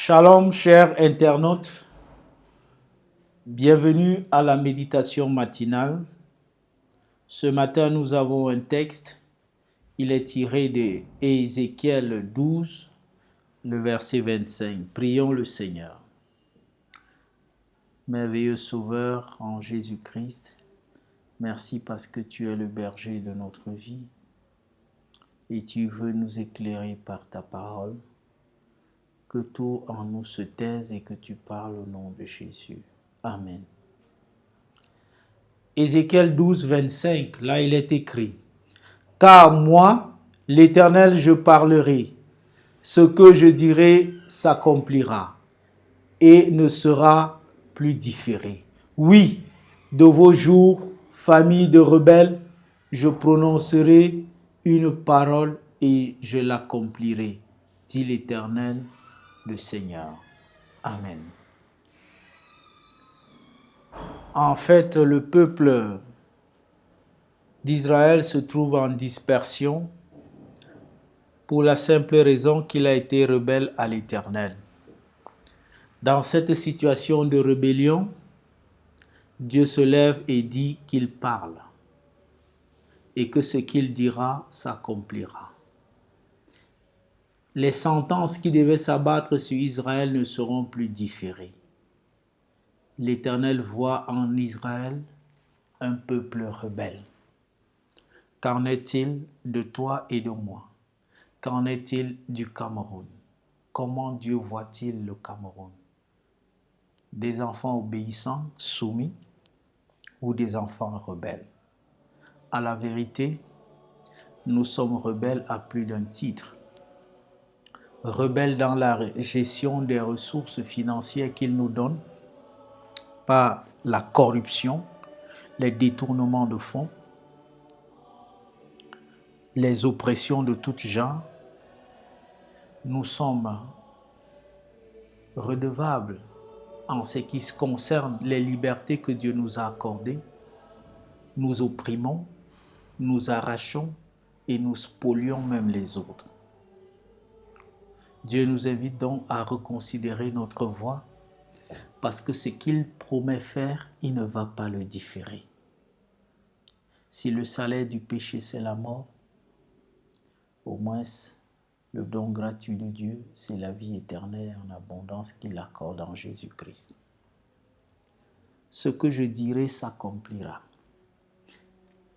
Shalom, chers internautes. Bienvenue à la méditation matinale. Ce matin, nous avons un texte. Il est tiré de Ézéchiel 12, le verset 25. Prions le Seigneur. Merveilleux Sauveur en Jésus-Christ, merci parce que tu es le berger de notre vie et tu veux nous éclairer par ta parole. Que tout en nous se taise et que tu parles au nom de Jésus. Amen. Ézéchiel 12, 25, là il est écrit: « Car moi, l'Éternel, je parlerai, ce que je dirai s'accomplira et ne sera plus différé. Oui, de vos jours, famille de rebelles, je prononcerai une parole et je l'accomplirai, dit l'Éternel, le Seigneur. » Amen. En fait, le peuple d'Israël se trouve en dispersion pour la simple raison qu'il a été rebelle à l'Éternel. Dans cette situation de rébellion, Dieu se lève et dit qu'il parle et que ce qu'il dira s'accomplira. Les sentences qui devaient s'abattre sur Israël ne seront plus différées. L'Éternel voit en Israël un peuple rebelle. Qu'en est-il de toi et de moi? Qu'en est-il du Cameroun? Comment Dieu voit-il le Cameroun? Des enfants obéissants, soumis, ou des enfants rebelles? À la vérité, nous sommes rebelles à plus d'un titre. Rebelles dans la gestion des ressources financières qu'il nous donne, par la corruption, les détournements de fonds, les oppressions de tout genre. Nous sommes redevables en ce qui concerne les libertés que Dieu nous a accordées. Nous opprimons, nous arrachons et nous spolions même les autres. Dieu nous invite donc à reconsidérer notre voie parce que ce qu'il promet faire, il ne va pas le différer. Si le salaire du péché c'est la mort, au moins le don gratuit de Dieu, c'est la vie éternelle en abondance qu'il accorde en Jésus-Christ. Ce que je dirai s'accomplira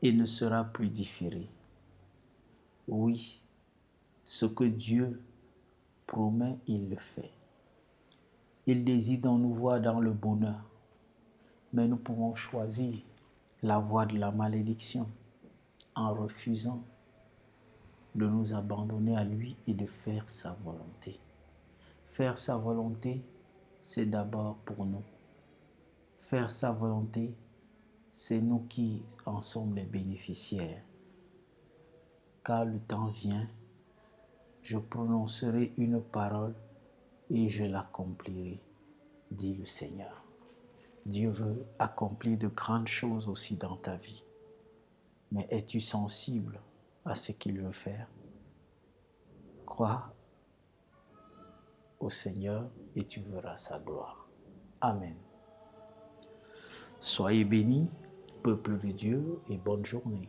et ne sera plus différé. Oui, ce que Dieu promet, il le fait. Il désire donc nous voir dans le bonheur, mais nous pouvons choisir la voie de la malédiction en refusant de nous abandonner à lui et de faire sa volonté. Faire sa volonté, c'est d'abord pour nous. Faire sa volonté, c'est nous qui en sommes les bénéficiaires. Car le temps vient, je prononcerai une parole et je l'accomplirai, dit le Seigneur. Dieu veut accomplir de grandes choses aussi dans ta vie. Mais es-tu sensible à ce qu'il veut faire? Crois au Seigneur et tu verras sa gloire. Amen. Soyez bénis, peuple de Dieu, et bonne journée.